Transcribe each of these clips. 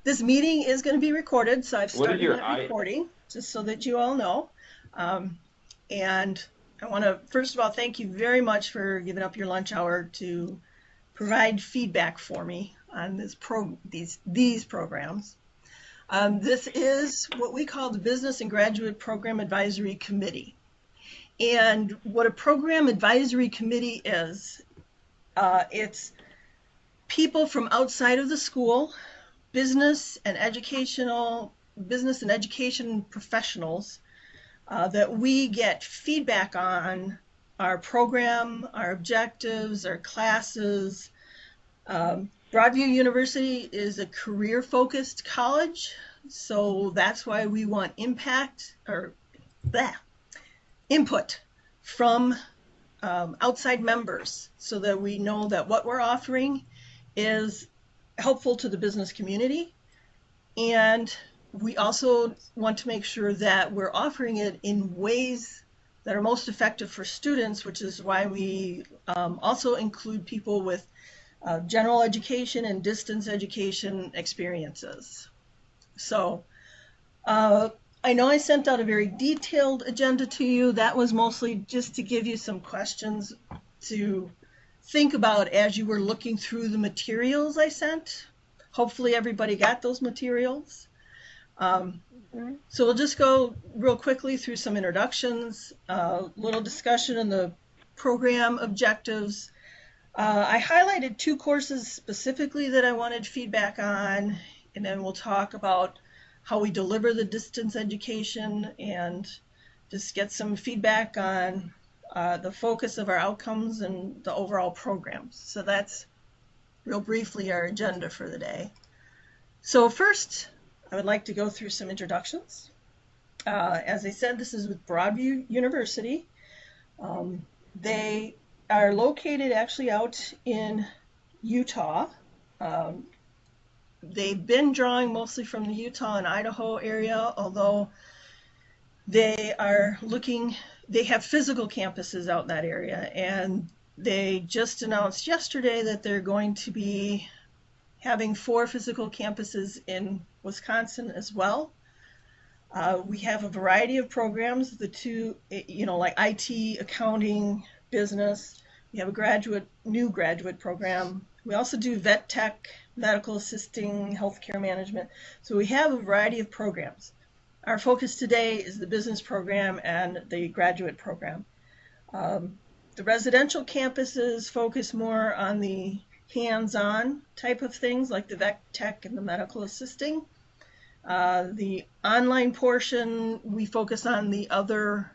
This meeting is going to be recorded, so I've What is started your that recording just so that you all know. And I want to, first of all, thank you very much for giving up your lunch hour to provide feedback for me on these programs. This is what we call the Business and Graduate Program Advisory Committee. And what a program advisory committee is, it's people from outside of the school, business and education professionals that we get feedback on our program, our objectives, our classes. Broadview University is a career-focused college, so that's why we want input from outside members so that we know that what we're offering is helpful to the business community. And we also want to make sure that we're offering it in ways that are most effective for students, which is why we also include people with general education and distance education experiences. So I know I sent out a very detailed agenda to you. That was mostly just to give you some questions to think about as you were looking through the materials I sent. Hopefully everybody got those materials. So we'll just go real quickly through some introductions, a little discussion on the program objectives. I highlighted 2 courses specifically that I wanted feedback on, and then we'll talk about how we deliver the distance education and just get some feedback on the focus of our outcomes and the overall programs. So that's real briefly our agenda for the day. So first, I would like to go through some introductions. As I said, this is with Broadview University. They are located actually out in Utah. They've been drawing mostly from the Utah and Idaho area, although they have physical campuses out in that area, and they just announced yesterday that they're going to be having 4 physical campuses in Wisconsin as well. We have a variety of programs, the 2, like IT, accounting, business. We have a new graduate program. We also do vet tech, medical assisting, healthcare management. So we have a variety of programs. Our focus today is the business program and the graduate program. The residential campuses focus more on the hands-on type of things like the vet tech and the medical assisting. The online portion, we focus on the other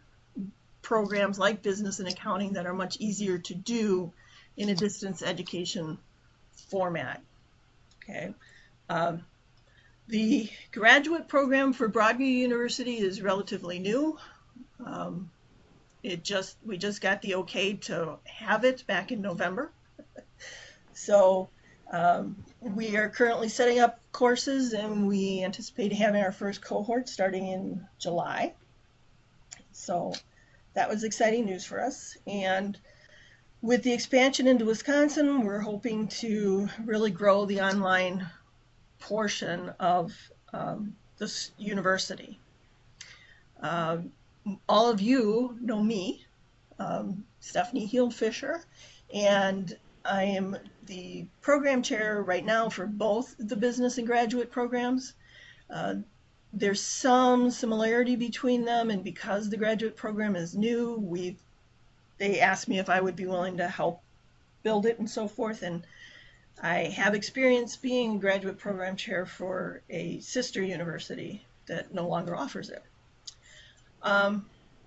programs like business and accounting that are much easier to do in a distance education format. Okay. The graduate program for Broadview University is relatively new. We just got the okay to have it back in November. So we are currently setting up courses, and we anticipate having our first cohort starting in July. So that was exciting news for us. And with the expansion into Wisconsin, we're hoping to really grow the online portion of this university. All of you know me, Stephanie Heald-Fisher, and I am the program chair right now for both the business and graduate programs. There's some similarity between them, and because the graduate program is new, they asked me if I would be willing to help build it and so forth, and I have experience being graduate program chair for a sister university that no longer offers it.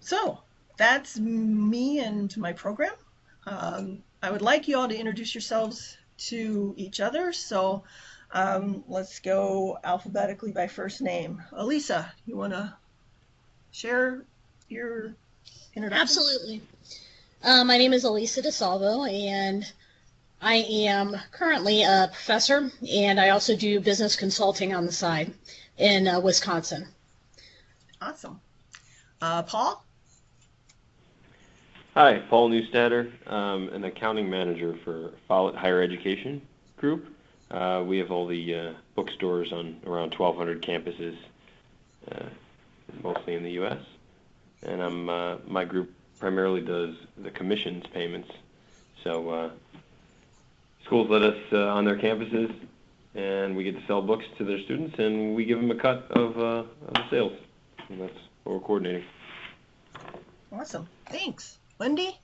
So that's me and my program. I would like you all to introduce yourselves to each other, so let's go alphabetically by first name. Elisa, you want to share your introduction? Absolutely. My name is Elisa DeSalvo, and I am currently a professor, and I also do business consulting on the side in Wisconsin. Awesome. Paul? Hi, Paul Neustadter, an accounting manager for Follett Higher Education Group. We have all the bookstores on around 1,200 campuses, mostly in the U.S. And my group primarily does the commissions payments. So schools let us on their campuses, and we get to sell books to their students, and we give them a cut of the sales. And that's what we're coordinating. Awesome. Thanks. Wendy?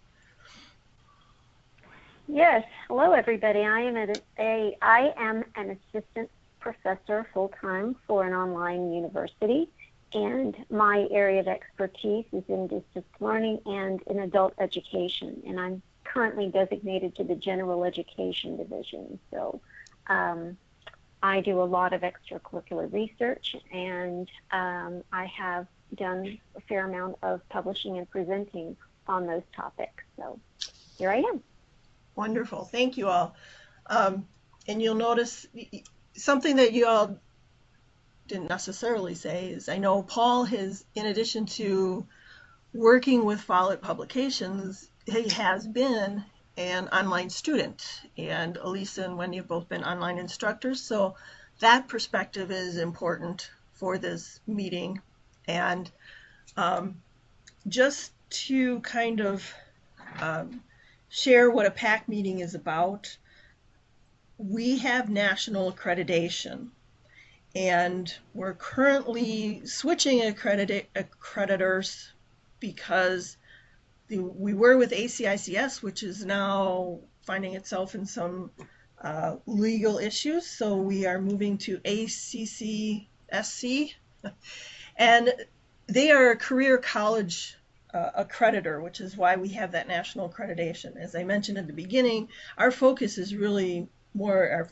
Yes. Hello, everybody. I am an assistant professor full-time for an online university, and my area of expertise is in distance learning and in adult education, and I'm currently designated to the general education division. So I do a lot of extracurricular research, and I have done a fair amount of publishing and presenting on those topics. So here I am. Wonderful. Thank you all. And you'll notice something that you all didn't necessarily say is I know Paul has, in addition to working with Follett Publications, he has been an online student. And Elisa and Wendy have both been online instructors. So that perspective is important for this meeting. And just to kind of share what a PAC meeting is about, we have national accreditation, and we're currently switching accreditors because we were with ACICS, which is now finding itself in some legal issues, so we are moving to ACCSC, and they are a career college accreditor, which is why we have that national accreditation. As I mentioned at the beginning, our focus is really more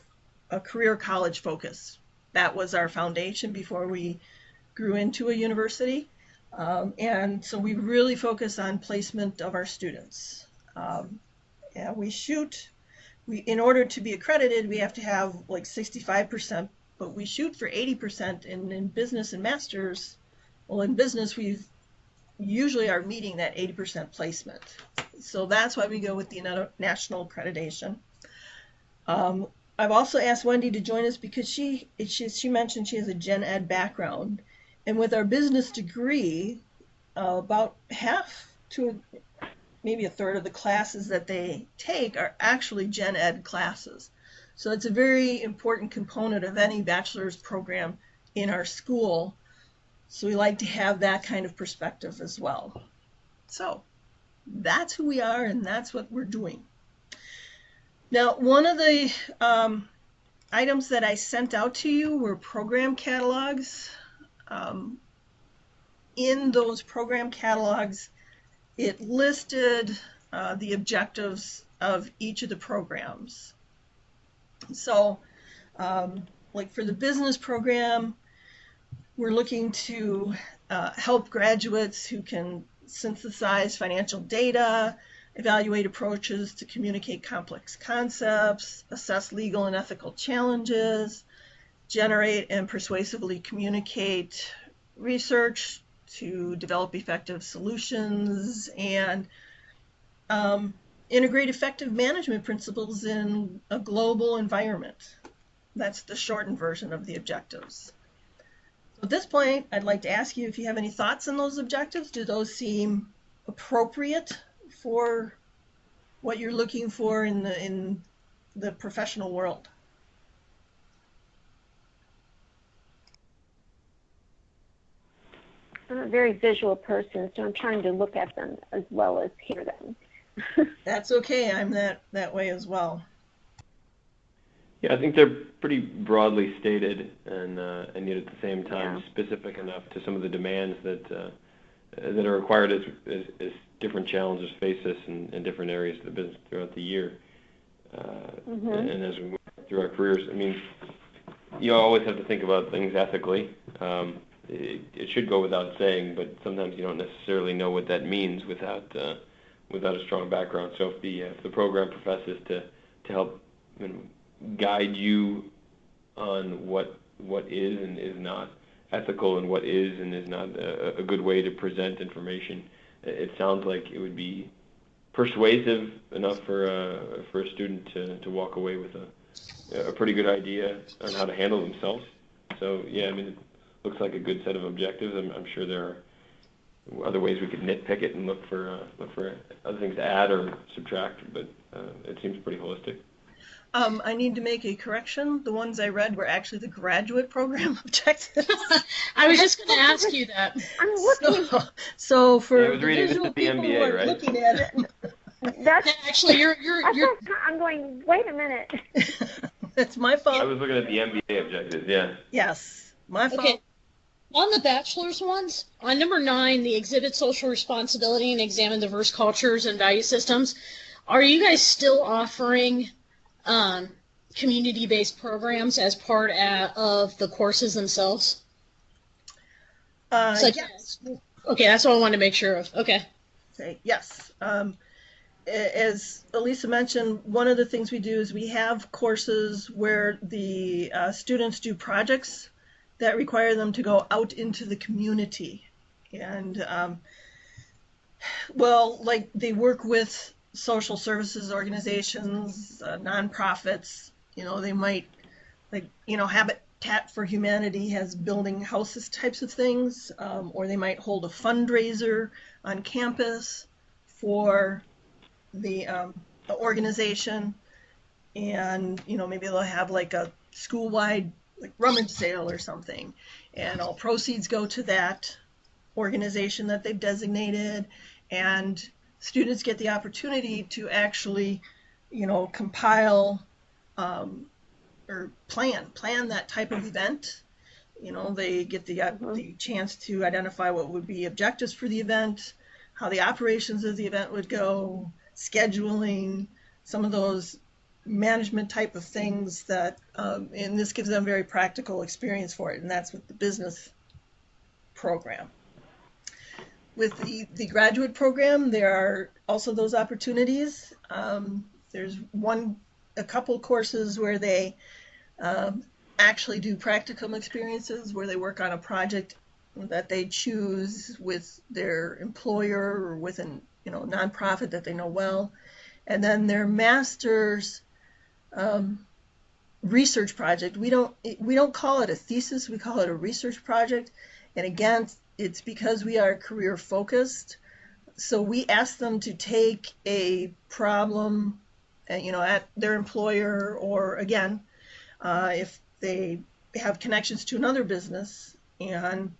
a career college focus. That was our foundation before we grew into a university. And so we really focus on placement of our students. And in order to be accredited, we have to have like 65%, but we shoot for 80% in business and masters. Well, in business, we usually are meeting that 80% placement. So that's why we go with the national accreditation. I've also asked Wendy to join us because she mentioned she has a gen ed background. And with our business degree, about half to maybe a third of the classes that they take are actually gen ed classes. So it's a very important component of any bachelor's program in our school. So we like to have that kind of perspective as well. So that's who we are, and that's what we're doing. Now, one of the items that I sent out to you were program catalogs. In those program catalogs, it listed the objectives of each of the programs. So, like for the business program, we're looking to help graduates who can synthesize financial data, evaluate approaches to communicate complex concepts, assess legal and ethical challenges, generate and persuasively communicate research to develop effective solutions, and integrate effective management principles in a global environment. That's the shortened version of the objectives. So at this point, I'd like to ask you if you have any thoughts on those objectives. Do those seem appropriate for what you're looking for in the professional world? I'm a very visual person, so I'm trying to look at them as well as hear them. That's okay. I'm that way as well. Yeah, I think they're pretty broadly stated, and yet at the same time specific enough to some of the demands that are required as different challenges face us in different areas of the business throughout the year. And as we move through our careers, I mean, you always have to think about things ethically. It should go without saying, but sometimes you don't necessarily know what that means without a strong background. So if the program professes to help guide you on what is and is not ethical and what is and is not a good way to present information, it sounds like it would be persuasive enough for a student to walk away with a pretty good idea on how to handle themselves. So yeah, I mean, it looks like a good set of objectives. I'm sure there are other ways we could nitpick it and look for other things to add or subtract, but it seems pretty holistic. I need to make a correction. The ones I read were actually the graduate program objectives. I was just going to ask you that. I'm looking. So for I was reading this visual at the people who MBA, are right? looking at it, That's Actually, you're I'm going. Wait a minute. that's my I fault. was looking at the MBA objectives, yeah. Yes, my fault. okay. On the bachelor's ones, on number 9, the exhibit social responsibility and examine diverse cultures and value systems. Are you guys still offering community-based programs as part of the courses themselves? Such Yes. as, okay, that's what I wanted to make sure of. Okay. Okay, yes. As Elisa mentioned, one of the things we do is we have courses where the students do projects that require them to go out into the community. And, well, like they work with social services organizations, nonprofits. You know, they might, like, you know, Habitat for Humanity has building houses types of things, or they might hold a fundraiser on campus for the organization, and you know, maybe they'll have like a school-wide like rummage sale or something, and all proceeds go to that organization that they've designated, and students get the opportunity to actually, you know, compile or plan that type of event. You know, they get the chance to identify what would be objectives for the event, how the operations of the event would go, scheduling, some of those management type of things that, and this gives them very practical experience for it, and that's with the business program. With the graduate program, there are also those opportunities. There's a couple courses where they actually do practicum experiences, where they work on a project that they choose with their employer or with an nonprofit that they know well, and then their master's research project. We don't call it a thesis, we call it a research project, and again, it's because we are career focused. So we ask them to take a problem, at their employer, or again, if they have connections to another business, and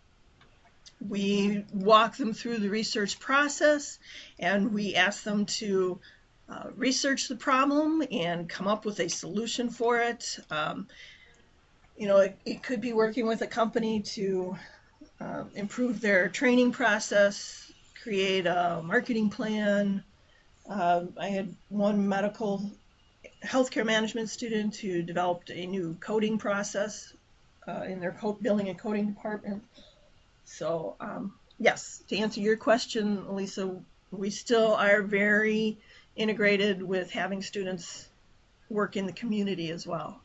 we walk them through the research process, and we ask them to research the problem and come up with a solution for it. It could be working with a company to improve their training process, create a marketing plan. I had one medical healthcare management student who developed a new coding process in their billing and coding department. So yes, to answer your question, Elisa, we still are very integrated with having students work in the community as well.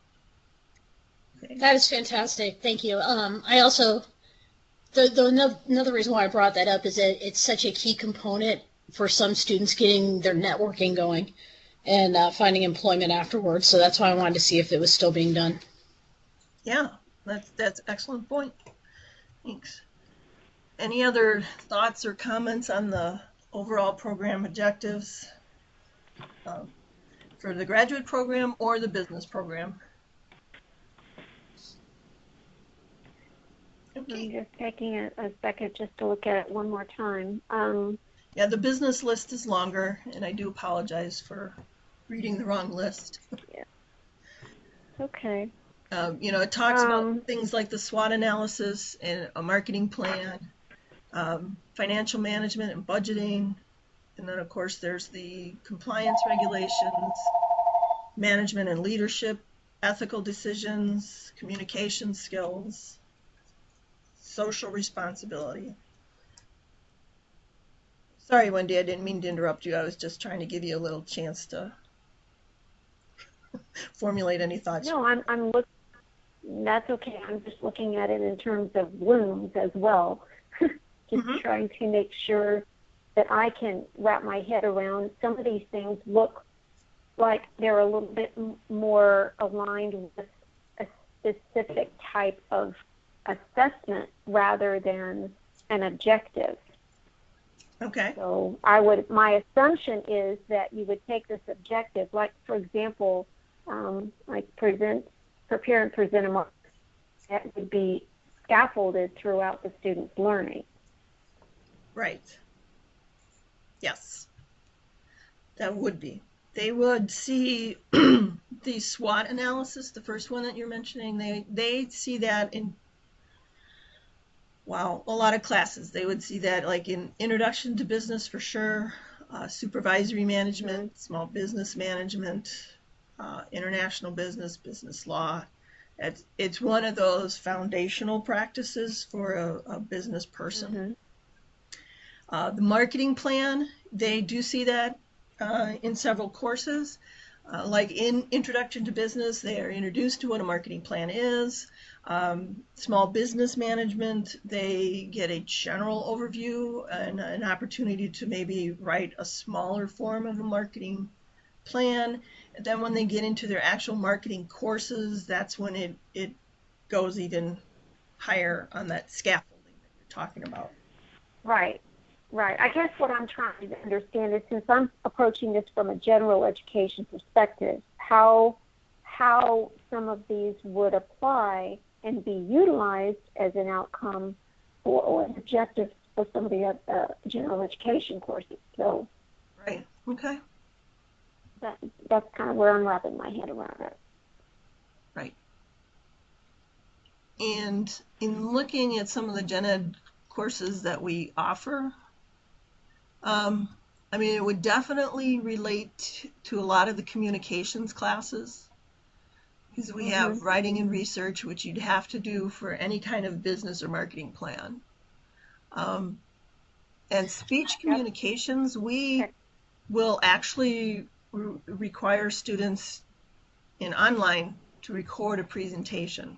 Okay. That is fantastic. Thank you. I also, another reason why I brought that up is that it's such a key component for some students getting their networking going and finding employment afterwards. So that's why I wanted to see if it was still being done. Yeah, that's an excellent point. Thanks. Any other thoughts or comments on the overall program objectives for the graduate program or the business program? I'm just taking a second just to look at it one more time. Yeah, the business list is longer, and I do apologize for reading the wrong list. Yeah. Okay. It talks about things like the SWOT analysis and a marketing plan, financial management and budgeting, and then of course there's the compliance regulations, management and leadership, ethical decisions, communication skills, social responsibility. Sorry, Wendy, I didn't mean to interrupt you. I was just trying to give you a little chance to formulate any thoughts. No, I'm looking. That's okay. I'm just looking at it in terms of blooms as well. Just trying to make sure that I can wrap my head around. Some of these things look like they're a little bit more aligned with a specific type of assessment rather than an objective. Okay. So my assumption is that you would take this objective, like for example, like prepare and present a mark that would be scaffolded throughout the student's learning. Right. Yes. That would be. They would see the SWOT analysis, the first one that you're mentioning. They see that in a lot of classes. They would see that like in Introduction to Business for sure, supervisory management, small business management, international business, business law. It's one of those foundational practices for a business person. The marketing plan, they do see that in several courses. Like in Introduction to Business, they are introduced to what a marketing plan is. Small business management, they get a general overview and an opportunity to maybe write a smaller form of a marketing plan. And then when they get into their actual marketing courses, that's when it goes even higher on that scaffolding that you're talking about. Right. I guess what I'm trying to understand is, since I'm approaching this from a general education perspective, how some of these would apply and be utilized as an outcome or an objective for some of the general education courses. So, right. Okay. That's kind of where I'm wrapping my head around it. Right. And in looking at some of the gen ed courses that we offer, I mean, it would definitely relate to a lot of the communications classes, because we have writing and research, which you'd have to do for any kind of business or marketing plan. And speech communications, we will actually require students in online to record a presentation.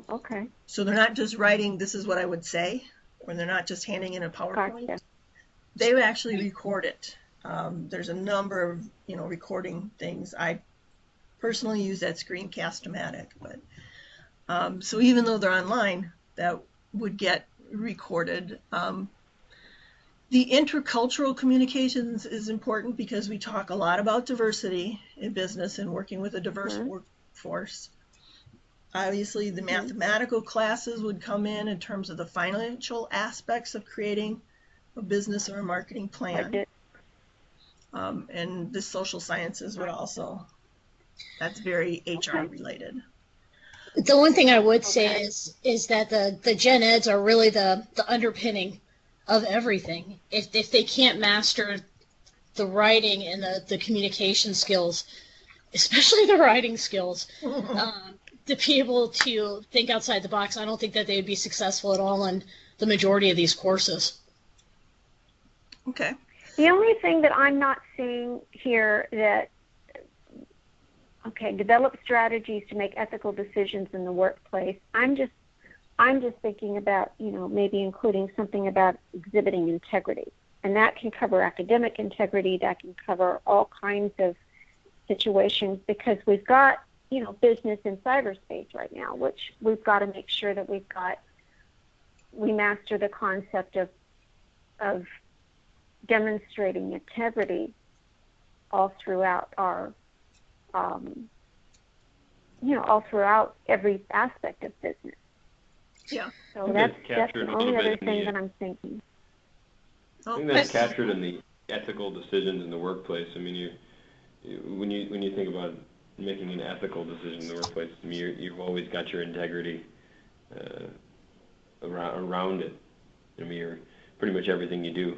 Okay. So they're not just writing, this is what I would say, or they're not just handing in a PowerPoint. Gotcha. They would actually record it. There's a number of, recording things. I personally use that Screencast-O-Matic, but so even though they're online, that would get recorded. The intercultural communications is important because we talk a lot about diversity in business and working with a diverse workforce. Obviously, the mathematical classes would come in terms of the financial aspects of creating a business or a marketing plan. And the social sciences would also, that's very HR related. The one thing I would say is that the gen eds are really the underpinning of everything. If they can't master the writing and the communication skills, especially the writing skills, to be able to think outside the box, I don't think that they would be successful at all in the majority of these courses. Okay. The only thing that I'm not seeing here develop strategies to make ethical decisions in the workplace. I'm just thinking about, maybe including something about exhibiting integrity. And that can cover academic integrity, that can cover all kinds of situations, because we've got, business in cyberspace right now, which we've got to make sure that we master the concept of demonstrating integrity all throughout our, all throughout every aspect of business. Yeah. So that's the only other thing that I'm thinking. I think that's captured in the ethical decisions in the workplace. I mean, when you think about making an ethical decision in the workplace, I mean, you've always got your integrity around it. I mean, you're pretty much everything you do,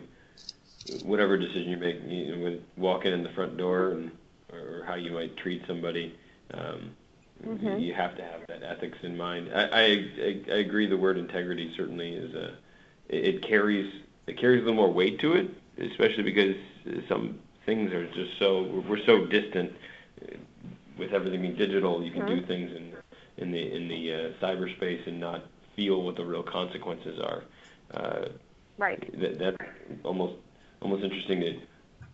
whatever decision you make, with walking in the front door or how you might treat somebody, you have to have that ethics in mind. I agree. The word integrity certainly is it carries a little more weight to it, especially because some things are just we're so distant. With everything being digital, you can do things in the cyberspace and not feel what the real consequences are. Right. That's almost interesting to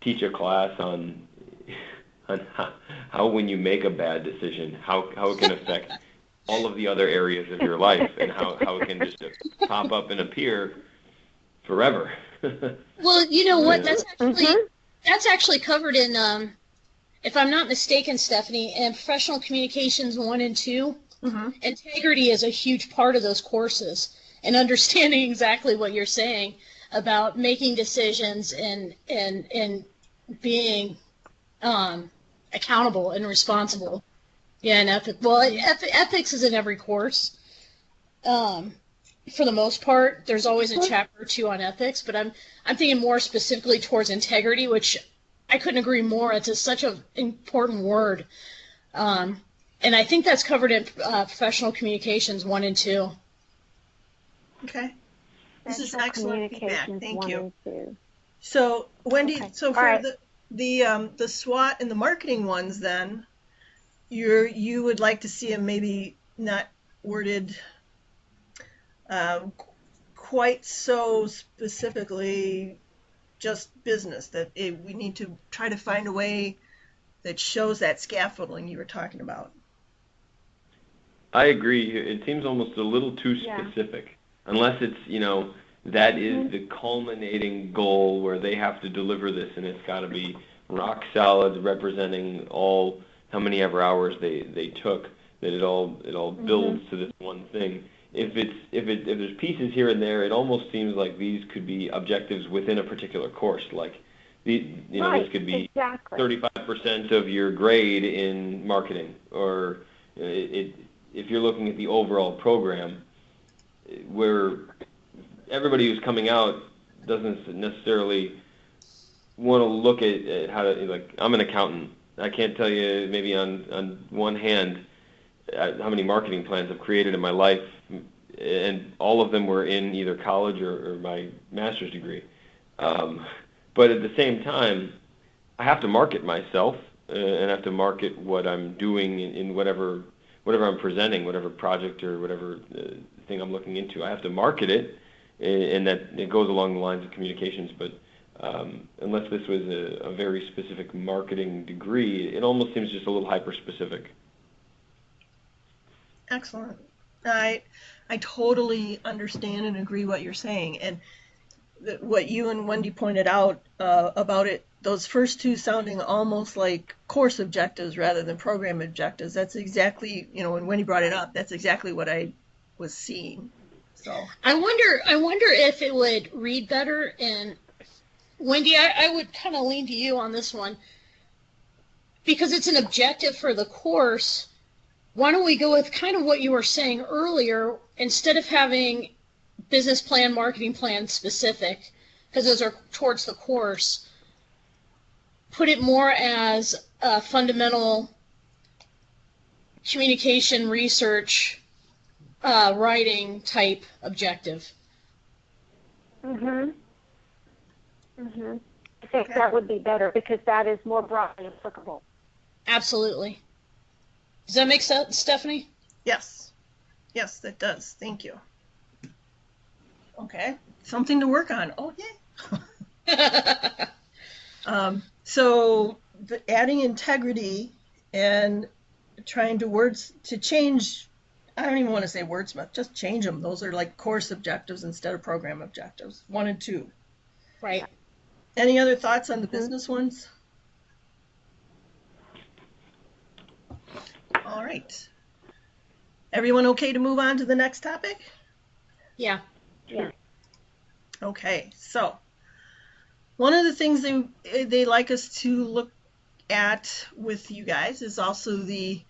teach a class on how when you make a bad decision, how it can affect all of the other areas of your life, and how it can just pop up and appear forever. Well, you know what? Mm-hmm. That's actually covered in, if I'm not mistaken, Stephanie, in Professional Communications 1 and 2. Mm-hmm. Integrity is a huge part of those courses, and understanding exactly what you're saying about making decisions and being accountable and responsible. Yeah, and ethics is in every course. For the most part, there's always a chapter or two on ethics, but I'm thinking more specifically towards integrity, which I couldn't agree more. It's such an important word, and I think that's covered in Professional Communications 1 and 2. Okay. This is Professional excellent feedback. Communications Thank 1 you. and 2. So Wendy, Okay. so All for right. the SWOT and the marketing ones, then you would like to see them maybe not worded quite so specifically, just business. We need to try to find a way that shows that scaffolding you were talking about. I agree. It seems almost a little too Yeah. specific, unless it's, that is the culminating goal where they have to deliver this, and it's got to be rock solid, representing all how many ever hours they took, that it all builds to this one thing. If there's pieces here and there, it almost seems like these could be objectives within a particular course. Like Right. this could be Exactly. 35% of your grade in marketing, or if you're looking at the overall program, where everybody who's coming out doesn't necessarily want to look at how to, like, I'm an accountant. I can't tell you maybe on one hand how many marketing plans I've created in my life, and all of them were in either college or my master's degree. But at the same time, I have to market myself, and I have to market what I'm doing in whatever I'm presenting, whatever project or whatever thing I'm looking into. I have to market it, and that it goes along the lines of communications. But unless this was a very specific marketing degree, it almost seems just a little hyper-specific. Excellent. I totally understand and agree what you're saying, and what you and Wendy pointed out about it, those first two sounding almost like course objectives rather than program objectives. That's exactly, when Wendy brought it up, that's exactly what I was seeing. So I wonder if it would read better. And Wendy, I would kind of lean to you on this one, because it's an objective for the course. Why don't we go with kind of what you were saying earlier, instead of having business plan, marketing plan specific, because those are towards the course, put it more as a fundamental communication research writing type objective. I think that would be better, because that is more broadly applicable. Absolutely. Does that make sense, Stephanie? yes, that does. Thank you. Okay, something to work on. Oh, yay. So adding integrity and trying to change, I don't even want to say wordsmith, just change them. Those are like course objectives instead of program objectives, 1 and 2. Right. Any other thoughts on the business ones? All right. Everyone okay to move on to the next topic? Yeah. Yeah. Okay, so one of the things they like us to look at with you guys is also the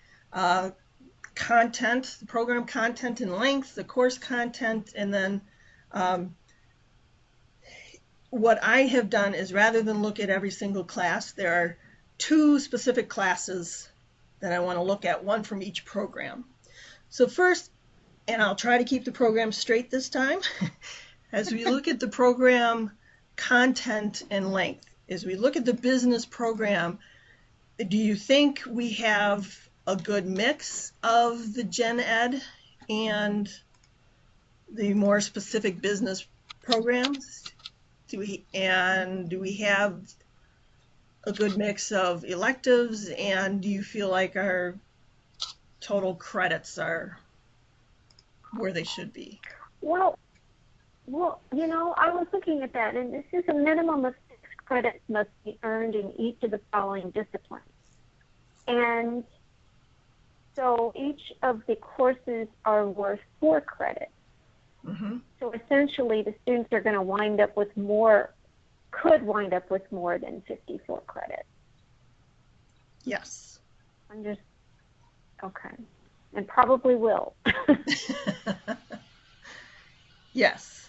content, the program content and length, the course content, and then what I have done is, rather than look at every single class, there are 2 specific classes that I want to look at, one from each program. So first, and I'll try to keep the program straight this time, as we look at the program content and length, as we look at the business program, do you think we have a good mix of the gen ed and the more specific business programs? Do we have a good mix of electives, and do you feel like our total credits are where they should be? Well, I was looking at that, and this is a minimum of 6 credits must be earned in each of the following disciplines. And so each of the courses are worth 4 credits. Mm-hmm. So essentially, the students are going to could wind up with more than 54 credits. Yes. Okay. And probably will. Yes.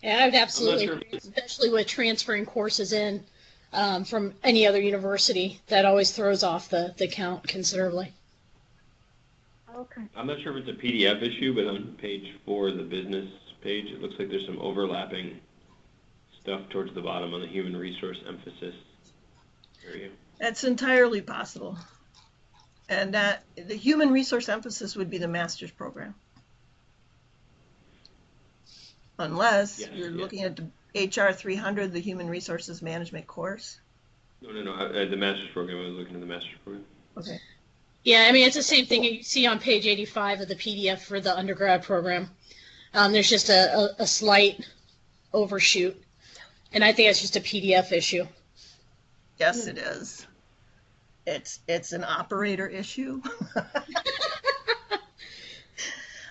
Yeah, I would absolutely sure. agree, especially with transferring courses in from any other university. That always throws off the count considerably. Okay. I'm not sure if it's a PDF issue, but on page 4 of the business page, it looks like there's some overlapping stuff towards the bottom on the human resource emphasis area. That's entirely possible. And that the human resource emphasis would be the master's program. Unless you're looking at the HR 300, the human resources management course. No. The master's program, I was looking at the master's program. Okay. Yeah, I mean, it's the same thing you see on page 85 of the PDF for the undergrad program. There's just a slight overshoot, and I think it's just a PDF issue. Yes, it is. It's an operator issue.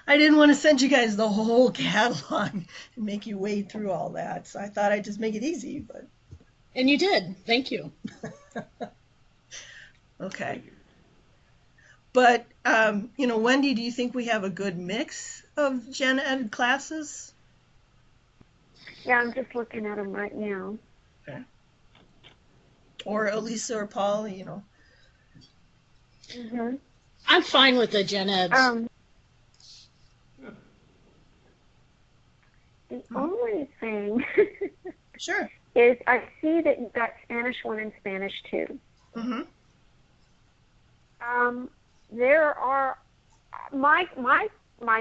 I didn't want to send you guys the whole catalog and make you wade through all that, so I thought I'd just make it easy. But And you did. Thank you. Okay. But, Wendy, do you think we have a good mix of gen ed classes? Yeah, I'm just looking at them right now. Okay. Or Elisa or Paul, Mm-hmm. I'm fine with the gen eds. The only thing Sure. is I see that you've got Spanish 1 and Spanish 2. Mm-hmm. There are my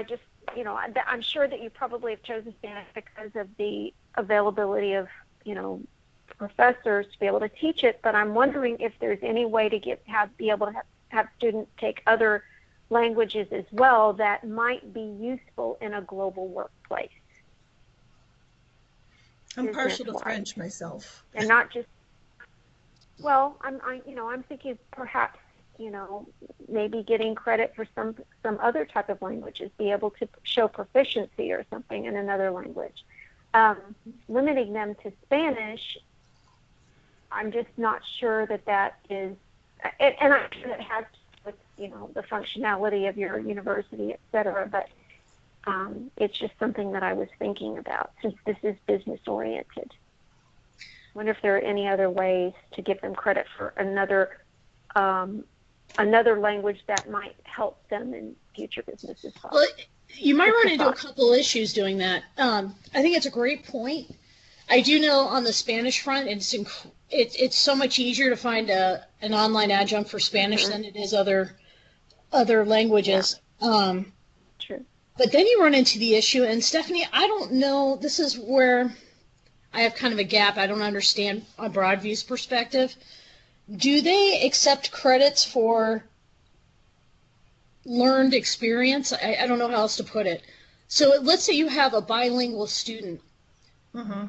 just I'm sure that you probably have chosen Spanish because of the availability of professors to be able to teach it. But I'm wondering if there's any way to be able to have students take other languages as well that might be useful in a global workplace. I'm partial to French myself. And not just. Well, I'm thinking perhaps maybe getting credit for some other type of languages, be able to show proficiency or something in another language. Limiting them to Spanish, I'm just not sure that is, and I'm sure that has to do with the functionality of your university, et cetera, but it's just something that I was thinking about since this is business oriented. I wonder if there are any other ways to give them credit for another language that might help them in future business as well. Well, you might run into a couple issues doing that. I think it's a great point. I do know on the Spanish front, it's so much easier to find an online adjunct for Spanish than it is other languages. Yeah. True. But then you run into the issue, and Stephanie, I don't know, this is where I have kind of a gap. I don't understand on Broadview's perspective. Do they accept credits for learned experience? I don't know how else to put it. So let's say you have a bilingual student. Mm-hmm.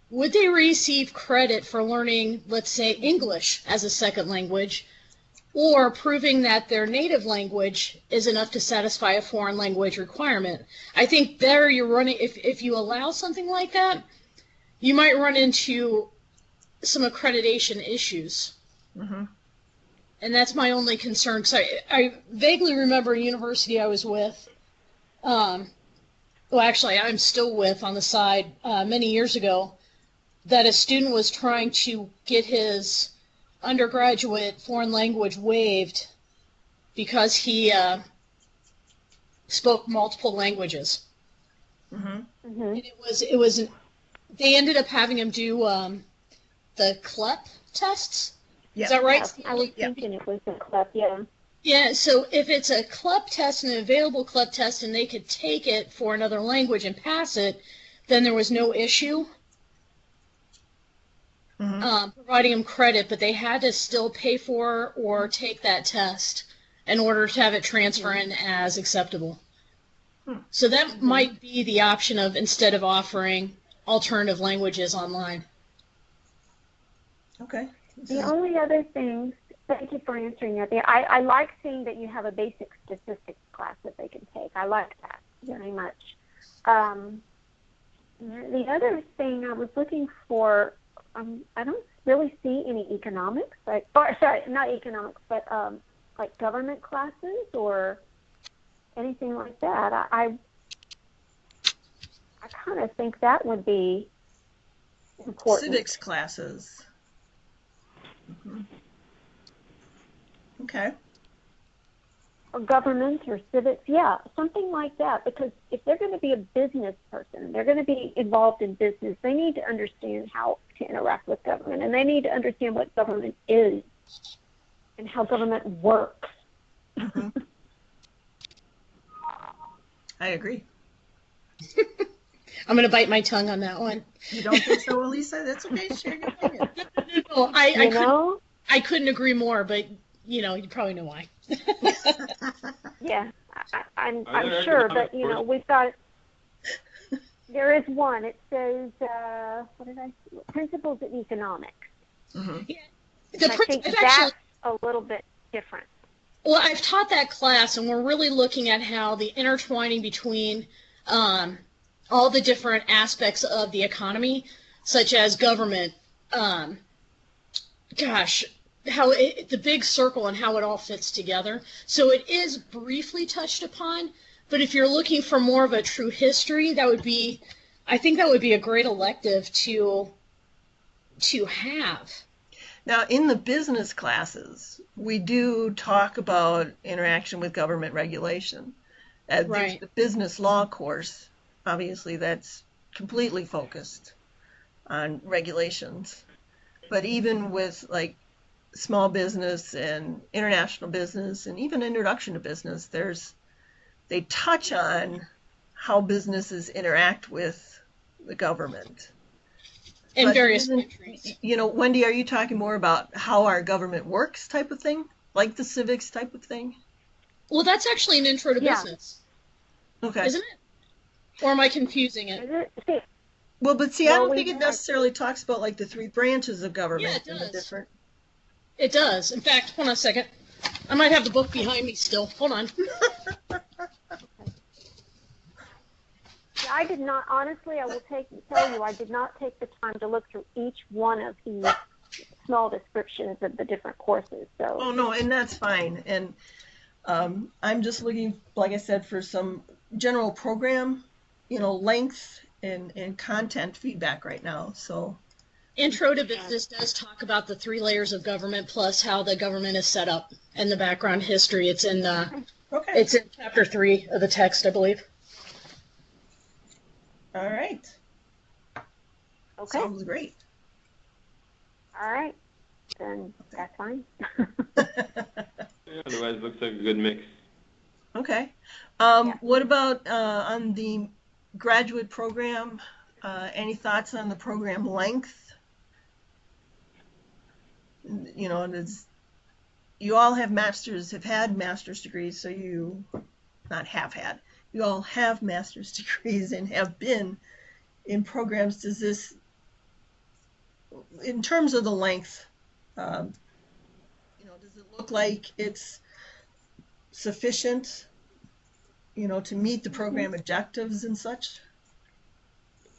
Would they receive credit for learning, let's say, English as a second language, or proving that their native language is enough to satisfy a foreign language requirement? I think there you're running, if you allow something like that, you might run into some accreditation issues. Mm-hmm. And that's my only concern. So I vaguely remember a university I was with, actually I'm still with on the side many years ago, that a student was trying to get his undergraduate foreign language waived because he spoke multiple languages. Mm-hmm. Mm-hmm. And it was they ended up having him do the CLEP tests. Yeah. Is that right? Yeah, I was thinking it was a CLEP, yeah. Yeah, so if it's a club test, an available club test, and they could take it for another language and pass it, then there was no issue providing them credit, but they had to still pay for or take that test in order to have it transfer in as acceptable. So that might be the option of instead of offering alternative languages online. Okay. The only other thing, thank you for answering that. I like seeing that you have a basic statistics class that they can take. I like that very much. The other thing I was looking for, I don't really see any economics, not economics, but like government classes or anything like that. I kind of think that would be important. Civics classes. Okay. Or government or civics, yeah, something like that. Because if they're going to be a business person, they're going to be involved in business, they need to understand how to interact with government, and they need to understand what government is and how government works. I agree. I'm going to bite my tongue on that one. You don't think so, Elisa? That's okay. Share your opinion. No, I couldn't agree more, but you probably know why. Yeah, I'm sure, but we've got. There is one. It says, what did I see? Principles of Economics. Yeah, I think that's a little bit different. Well, I've taught that class, and we're really looking at how the intertwining between all the different aspects of the economy, such as government, how the big circle and how it all fits together. So it is briefly touched upon, but if you're looking for more of a true history, I think that would be a great elective to have. Now, in the business classes, we do talk about interaction with government regulation. There's the business law course. Obviously, that's completely focused on regulations. But even with like small business and international business and even introduction to business, they touch on how businesses interact with the government. In various countries. Wendy, are you talking more about how our government works type of thing? Like the civics type of thing? Well, that's actually an intro to business. Okay. Isn't it? Or am I confusing it? Well, but see, I don't think it necessarily talks about like the three branches of government. Yeah, it does. It does. In fact, hold on a second. I might have the book behind me still. Hold on. I did not, honestly, I will tell you, I did not take the time to look through each one of the small descriptions of the different courses. So. Oh, no, and that's fine. And I'm just looking, like I said, for some general program, length and content feedback right now. So. Intro to Business does talk about the 3 layers of government plus how the government is set up and the background history. It's in It's in chapter 3 of the text, I believe. All right. Okay. Sounds great. All right. Then that's fine. Otherwise, it looks like a good mix. Okay. What about on the graduate program? Any thoughts on the program length? You all have had master's degrees, so you all have master's degrees and have been in programs. Does this, in terms of the length, does it look like it's sufficient, to meet the program objectives and such?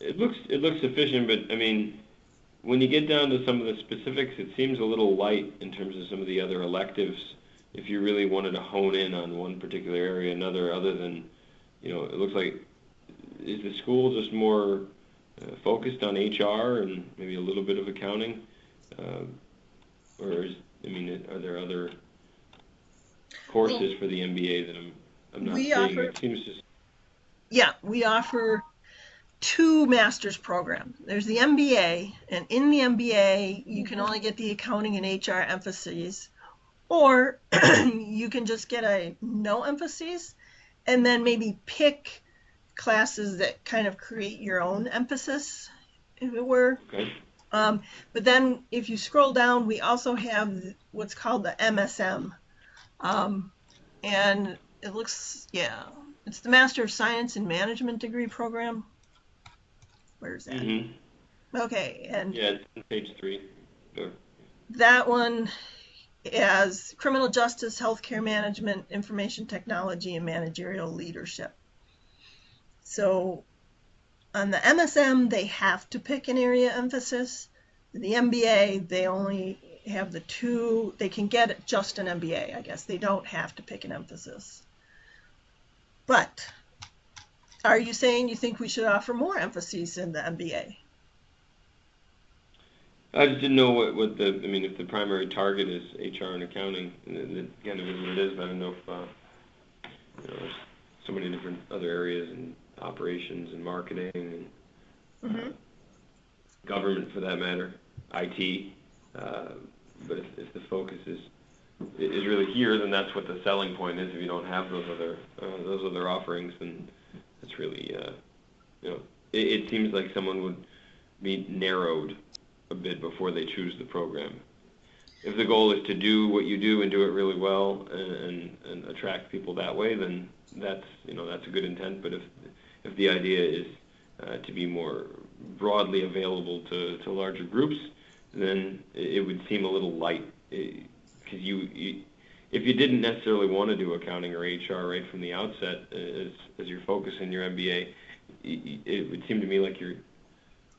It looks sufficient, but I mean, when you get down to some of the specifics, it seems a little light in terms of some of the other electives. If you really wanted to hone in on one particular area, other than, it looks like, is the school just more focused on HR and maybe a little bit of accounting, or are there other courses for the MBA that I'm not seeing? It seems just. Yeah, we offer 2 master's programs. There's the MBA, and in the MBA, you can only get the accounting and HR emphases, Or you can just get a no emphases and then maybe pick classes that kind of create your own emphasis, if it were. Okay. But then if you scroll down, we also have what's called the MSM. And it looks, yeah, it's the Master of Science in Management degree program. Where's that? Okay, and Yeah, it's on page 3. Sure. that one as criminal justice, healthcare management, information technology, and managerial leadership. So on the MSM, they have to pick an area emphasis. The MBA, they only have the 2, they can get just an MBA, I guess. They don't have to pick an emphasis. But are you saying you think we should offer more emphases in the MBA? I just didn't know what I mean, if the primary target is HR and accounting, and it kind of is what it is, but I don't know if, there's so many different other areas, and operations and marketing and government for that matter, IT, but if the focus is really here, then that's what the selling point is. If you don't have those other offerings, then it's really, it seems like someone would be narrowed a bit before they choose the program. If the goal is to do what you do and do it really well and attract people that way, then that's a good intent. But if the idea is to be more broadly available to larger groups, then it would seem a little light, because if you didn't necessarily want to do accounting or HR right from the outset as your focus in your MBA, it would seem to me like you're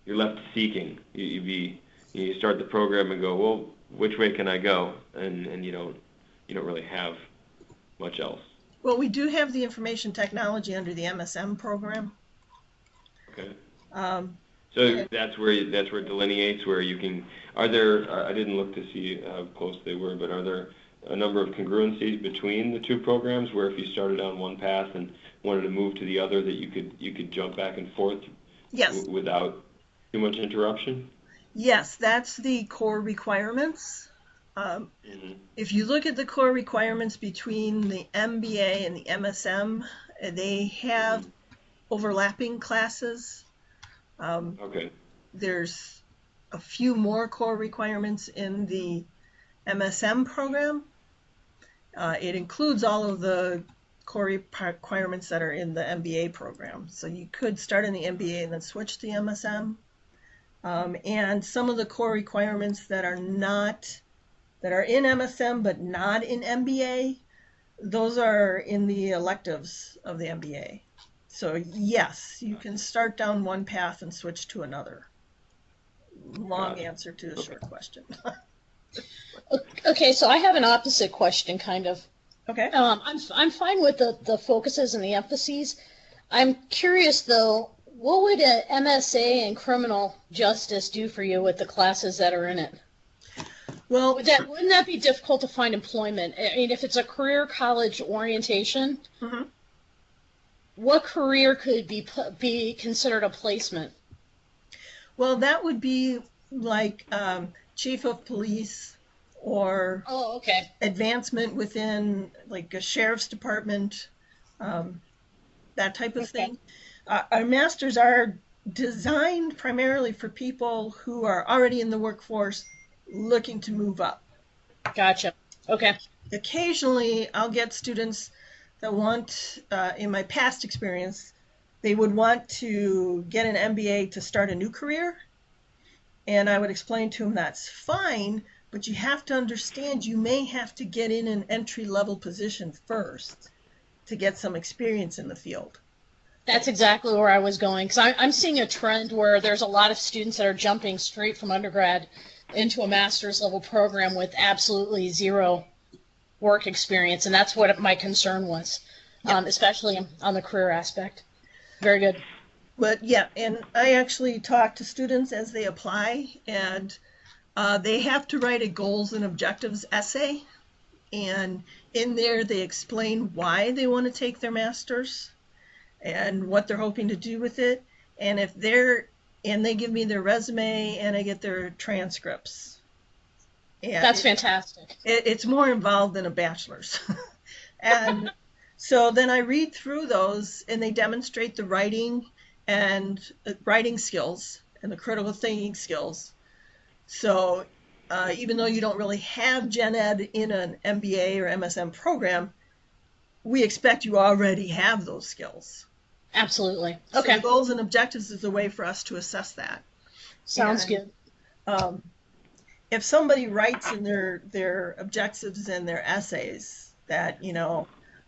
left seeking. You start the program and go, well, which way can I go? And you don't really have much else. Well, we do have the information technology under the MSM program. Okay. So that's where it delineates where you can. Are there? I didn't look to see how close they were, but are there a number of congruencies between the 2 programs where if you started on one path and wanted to move to the other, that you could jump back and forth? Yes. Without too much interruption? Yes, that's the core requirements. If you look at the core requirements between the MBA and the MSM, they have overlapping classes. Okay. There's a few more core requirements in the MSM program. It includes all of the core requirements that are in the MBA program. So you could start in the MBA and then switch to the MSM. And some of the core requirements that are in MSM but not in MBA, those are in the electives of the MBA. So yes, you can start down one path and switch to another. Long answer to a short question. Okay, so I have an opposite question, kind of. Okay. I'm fine with the focuses and the emphases. I'm curious though, what would an MSA in criminal justice do for you with the classes that are in it? Well, wouldn't that be difficult to find employment? I mean, if it's a career college orientation, what career could be considered a placement? Well, that would be like chief of police or advancement within like a sheriff's department, that type of thing. Our masters are designed primarily for people who are already in the workforce looking to move up. Gotcha. Okay. Occasionally, I'll get students that want, in my past experience, they would want to get an MBA to start a new career. And I would explain to them that's fine, but you have to understand you may have to get in an entry-level position first to get some experience in the field. That's exactly where I was going, because I'm seeing a trend where there's a lot of students that are jumping straight from undergrad into a master's level program with absolutely zero work experience, and that's what my concern was, especially on the career aspect. Very good. But yeah, and I actually talk to students as they apply, and they have to write a goals and objectives essay, and in there they explain why they want to take their master's and what they're hoping to do with it, and they give me their resume and I get their transcripts. And That's fantastic. it's more involved than a bachelor's. And so then I read through those, and they demonstrate the writing skills and the critical thinking skills. So even though you don't really have gen ed in an MBA or MSM program, we expect you already have those skills. Absolutely. So Okay. the goals and objectives is a way for us to assess that. Sounds And, good. Um, if somebody writes in their objectives and their essays that,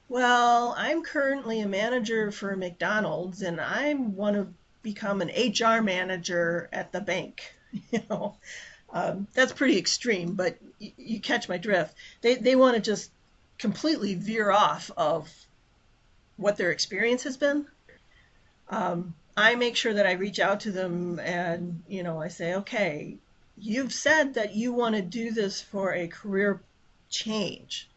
well, I'm currently a manager for McDonald's and I want to become an HR manager at the bank, you know, that's pretty extreme, but you catch my drift. They want to just completely veer off of what their experience has been. I make sure that I reach out to them and, I say, okay, you've said that you want to do this for a career change,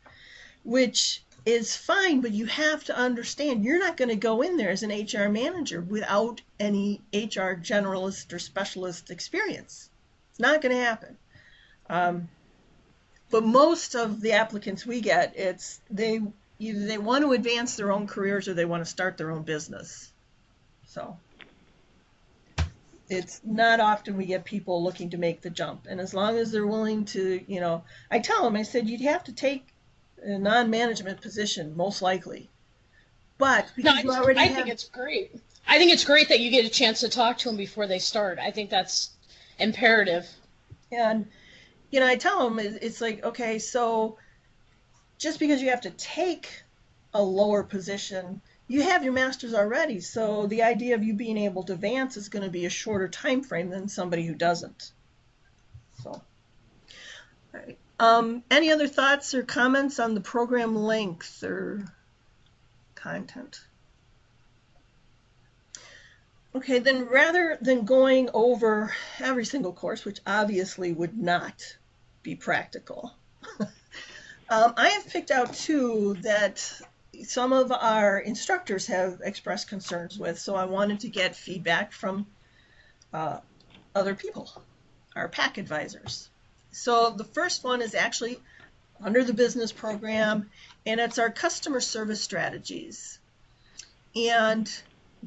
which is fine, but you have to understand you're not going to go in there as an HR manager without any HR generalist or specialist experience. It's not going to happen. But most of the applicants we get, it's either they want to advance their own careers or they want to start their own business. So it's not often we get people looking to make the jump. And as long as they're willing to, I tell them, I said, you'd have to take a non-management position, most likely. But because you already I think it's great. I think it's great that you get a chance to talk to them before they start. I think that's imperative. And, I tell them, it's like, okay, so just because you have to take a lower position, you have your master's already, so the idea of you being able to advance is going to be a shorter time frame than somebody who doesn't. So, all right. Any other thoughts or comments on the program length or content? Okay, then rather than going over every single course, which obviously would not be practical, I have picked out two that some of our instructors have expressed concerns with, so I wanted to get feedback from other people, our PAC advisors. So the first one is actually under the business program, and it's our customer service strategies. And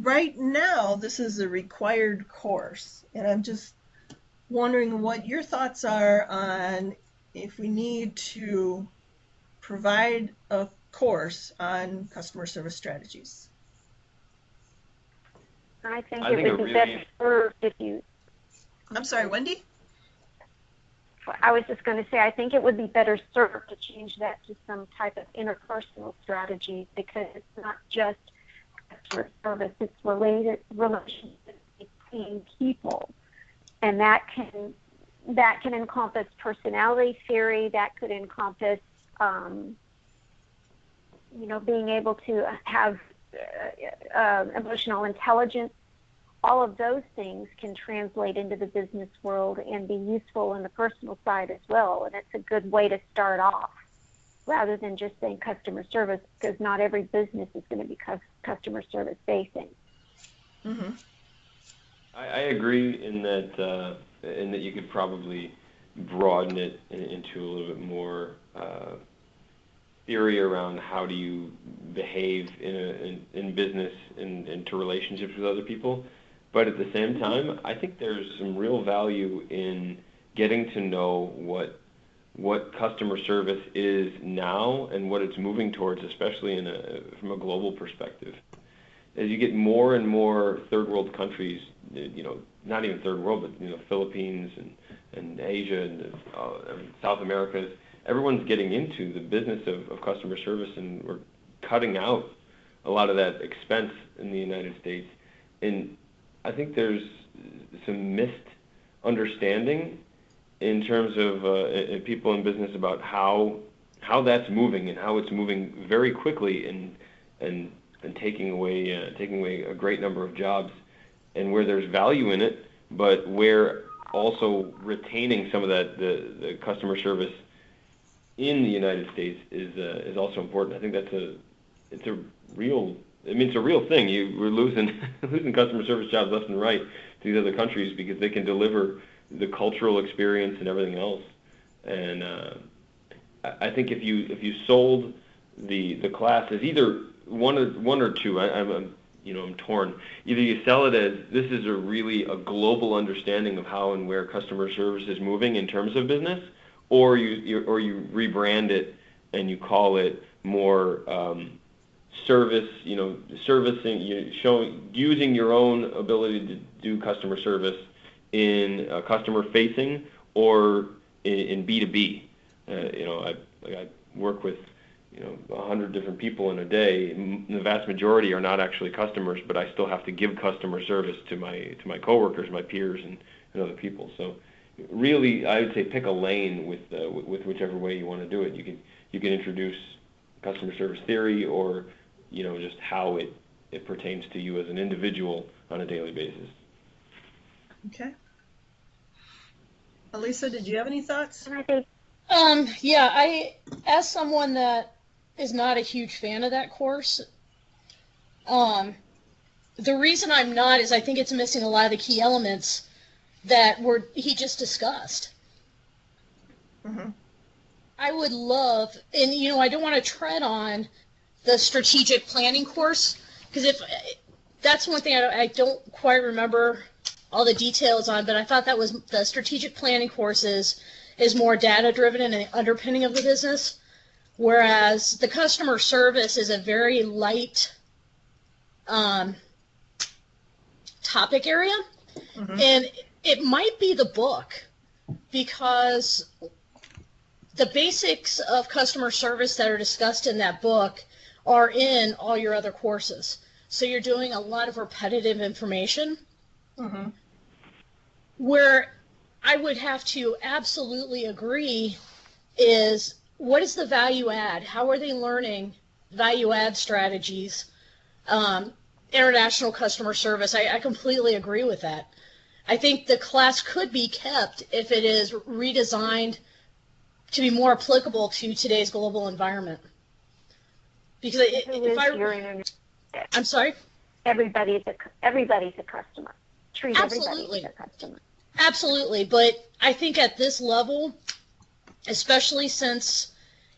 right now, this is a required course, and I'm just wondering what your thoughts are on if we need to provide a course on customer service strategies. I think it would be better served if you... I'm sorry, Wendy? I was just going to say, I think it would be better served to change that to some type of interpersonal strategy, because it's not just customer service, it's relationships between people. And that can encompass personality theory, that could encompass being able to have emotional intelligence. All of those things can translate into the business world and be useful in the personal side as well. And it's a good way to start off rather than just saying customer service, because not every business is going to be customer service facing. Mm-hmm. I agree in that you could probably broaden it into a little bit more theory around how do you behave in business and into relationships with other people. But at the same time, I think there's some real value in getting to know what customer service is now and what it's moving towards, especially from a global perspective. As you get more and more third world countries, not even third world, but Philippines and Asia and South America, everyone's getting into the business of customer service, and we're cutting out a lot of that expense in the United States. And I think there's some misunderstanding in terms of people in business about how that's moving and how it's moving very quickly and taking away a great number of jobs, and where there's value in it, but where also retaining some of that the customer service in the United States is also important. I think it's a real thing. We're losing customer service jobs left and right to these other countries because they can deliver the cultural experience and everything else. And I think if you sold the class as either one or two, I'm torn. Either you sell it as this is a global understanding of how and where customer service is moving in terms of business, or you rebrand it and you call it more service, servicing, using your own ability to do customer service in customer facing or in B2B. I work with 100 different people in a day. The vast majority are not actually customers, but I still have to give customer service to my coworkers, my peers, and other people. So really, I would say pick a lane with whichever way you want to do it. You can introduce customer service theory, or just how it pertains to you as an individual on a daily basis. Okay. Elisa, did you have any thoughts? And I think Yeah, as someone that is not a huge fan of that course, the reason I'm not is I think it's missing a lot of the key elements that he just discussed. Mm-hmm. I would love, and I don't want to tread on the strategic planning course, because that's one thing I don't quite remember all the details on, but I thought that was the strategic planning courses is more data driven and an underpinning of the business, whereas the customer service is a very light topic area. Mm-hmm. And it might be the book, because the basics of customer service that are discussed in that book are in all your other courses. So you're doing a lot of repetitive information. Mm-hmm. Where I would have to absolutely agree is, what is the value add? How are they learning value add strategies? International customer service, I completely agree with that. I think the class could be kept if it is redesigned to be more applicable to today's global environment. Because I'm sorry? Everybody's a customer. Treat Absolutely. Everybody as a customer. Absolutely, but I think at this level, especially since,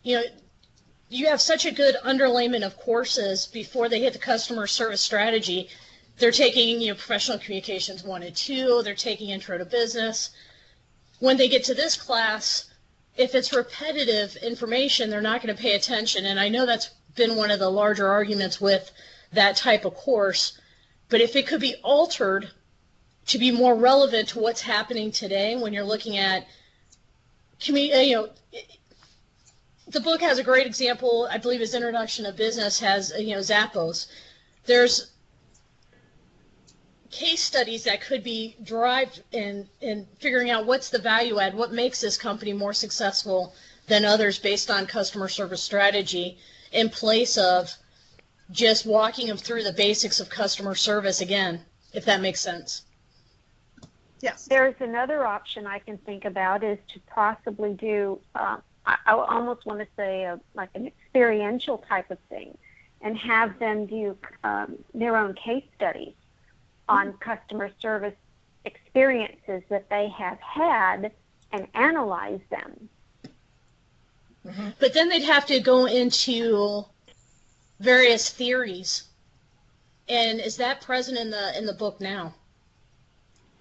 you have such a good underlayment of courses before they hit the customer service strategy. They're taking, professional communications 1 and 2, they're taking intro to business. When they get to this class, if it's repetitive information, they're not going to pay attention. And I know that's been one of the larger arguments with that type of course, but if it could be altered to be more relevant to what's happening today, when you're looking at, the book has a great example. I believe his introduction of business has, Zappos. There's case studies that could be derived in figuring out what's the value add, what makes this company more successful than others based on customer service strategy, in place of just walking them through the basics of customer service again, if that makes sense. Yes. There's another option I can think about, is to possibly do, I almost want to say like an experiential type of thing, and have them do their own case studies on customer service experiences that they have had and analyze them. Mm-hmm. But then they'd have to go into various theories. And is that present in the book now?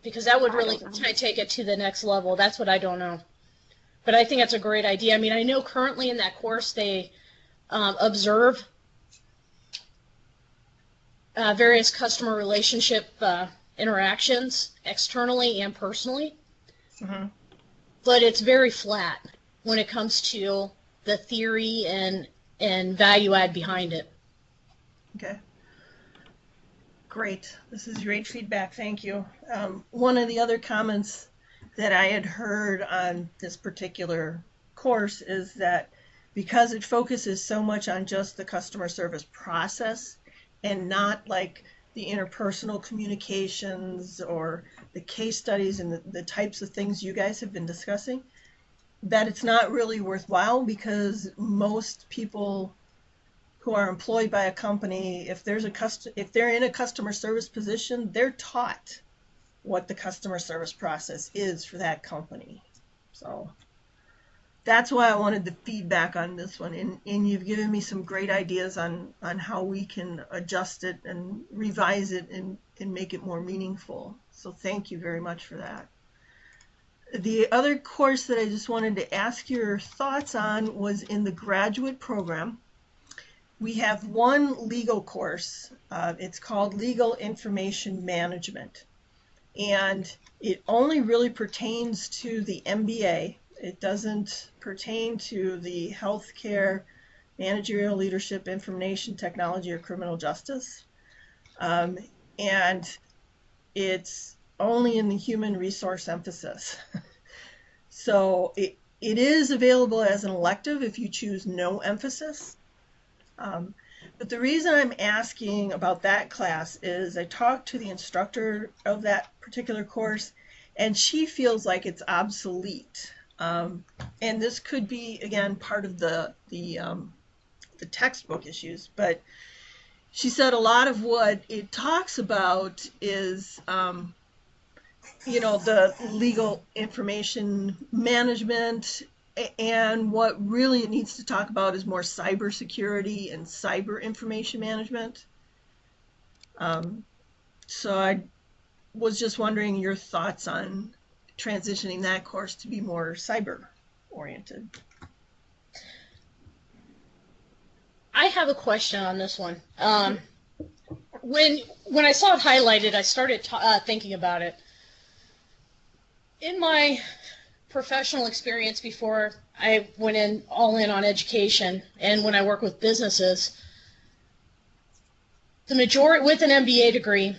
Because that would really take it to the next level. That's what I don't know. But I think that's a great idea. I mean, I know currently in that course they observe various customer relationship interactions externally and personally. Mm-hmm. But it's very flat when it comes to the theory and value add behind it. Okay. Great. This is great feedback. Thank you. One of the other comments that I had heard on this particular course is that because it focuses so much on just the customer service process and not like the interpersonal communications or the case studies and the types of things you guys have been discussing, that it's not really worthwhile, because most people who are employed by a company, if they're in a customer service position, they're taught what the customer service process is for that company. So that's why I wanted the feedback on this one. And you've given me some great ideas on how we can adjust it and revise it and make it more meaningful. So thank you very much for that. The other course that I just wanted to ask your thoughts on was in the graduate program. We have one legal course. It's called Legal Information Management. And it only really pertains to the MBA. It doesn't pertain to the healthcare, managerial leadership, information technology, or criminal justice. And it's only in the human resource emphasis. So it is available as an elective if you choose no emphasis. But the reason I'm asking about that class is I talked to the instructor of that particular course, and she feels like it's obsolete. And this could be, again, part of the textbook issues, but she said a lot of what it talks about is, the legal information management, and what really it needs to talk about is more cybersecurity and cyber information management. So I was just wondering your thoughts on transitioning that course to be more cyber oriented. I have a question on this one. When I saw it highlighted, I started thinking about it. In my professional experience before I went all in on education, and when I work with businesses, the majority with an MBA degree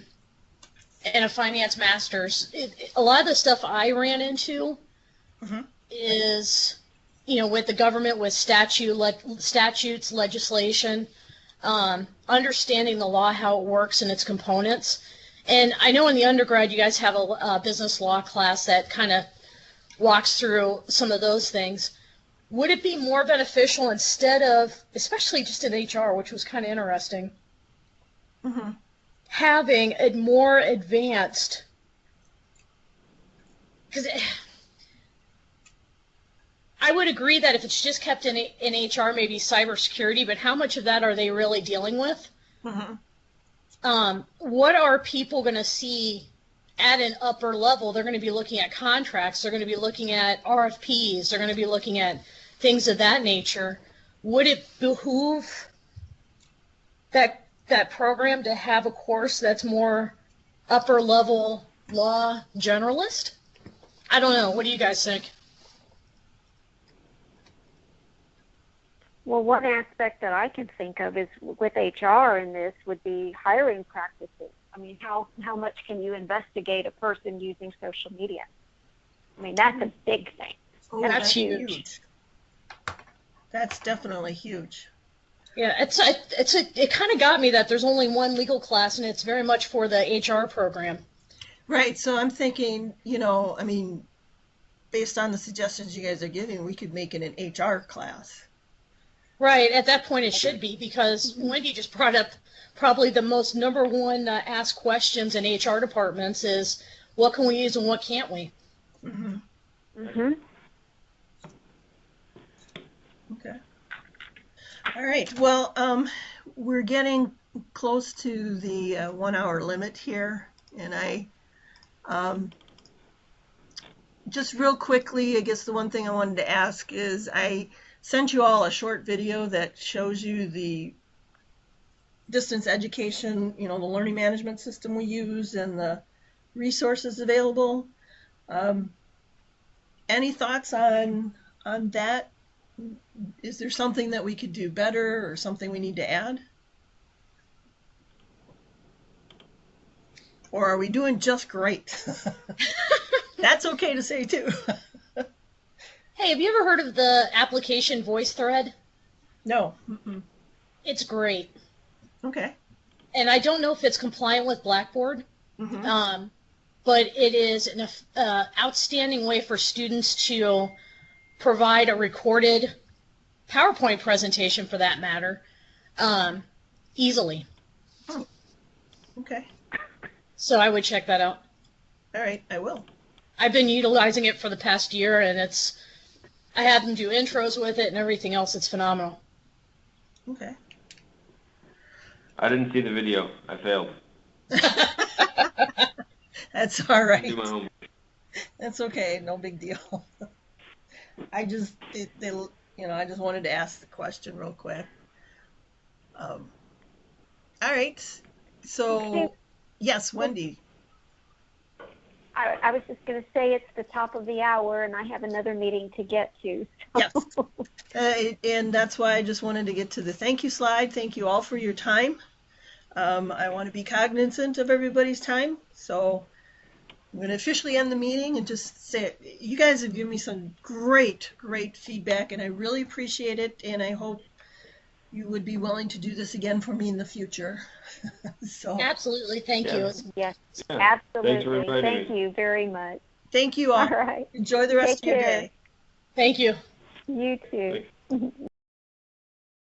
and a finance master's, a lot of the stuff I ran into is, with the government, with statutes, legislation, understanding the law, how it works and its components. And I know in the undergrad you guys have a business law class that kind of walks through some of those things. Would it be more beneficial, instead of, especially just in HR, which was kind of interesting, having a more advanced, because I would agree that if it's just kept in HR, maybe cybersecurity, but how much of that are they really dealing with? What are people going to see at an upper level? They're going to be looking at contracts, they're going to be looking at RFPs, they're going to be looking at things of that nature. Would it behoove that program to have a course that's more upper level law generalist? I don't know. What do you guys think? Well, one aspect that I can think of is with HR in this would be hiring practices. I mean, how much can you investigate a person using social media? I mean, that's a big thing. Oh, that's huge. That's definitely huge. Yeah, it kind of got me that there's only one legal class, and it's very much for the HR program. Right. So I'm thinking, based on the suggestions you guys are giving, we could make it an HR class. Right. At that point, it should be, because Wendy just brought up probably the most number one asked questions in HR departments is, what can we use and what can't we? Okay. All right. Well, we're getting close to the 1 hour limit here, and I just real quickly, I guess the one thing I wanted to ask is I sent you all a short video that shows you the distance education, the learning management system we use and the resources available. Any thoughts on that? Is there something that we could do better or something we need to add? Or are we doing just great? That's okay to say too. Hey, have you ever heard of the application voice thread? No. It's great. Okay. And I don't know if it's compliant with Blackboard, but it is an outstanding way for students to provide a recorded PowerPoint presentation, for that matter, easily. Oh. Okay. So I would check that out. All right, I will. I've been utilizing it for the past year, and it's I had them do intros with it and everything else. It's phenomenal. Okay. I didn't see the video. I failed. That's all right. Do my homework. That's okay. No big deal. I just, I just wanted to ask the question real quick. All right. So, Okay. yes, Wendy. I was just going to say it's the top of the hour, and I have another meeting to get to. So. Yes. And that's why I just wanted to get to the thank you slide. Thank you all for your time. I want to be cognizant of everybody's time. So I'm going to officially end the meeting and just say, you guys have given me some great, great feedback, and I really appreciate it. And I hope you would be willing to do this again for me in the future. So Absolutely. Thank you. Yes, Yeah. absolutely. Thanks for inviting Thank me. you very much. thank you all. All right. Enjoy the rest Take of your care. day. Thank you. You too. Thanks.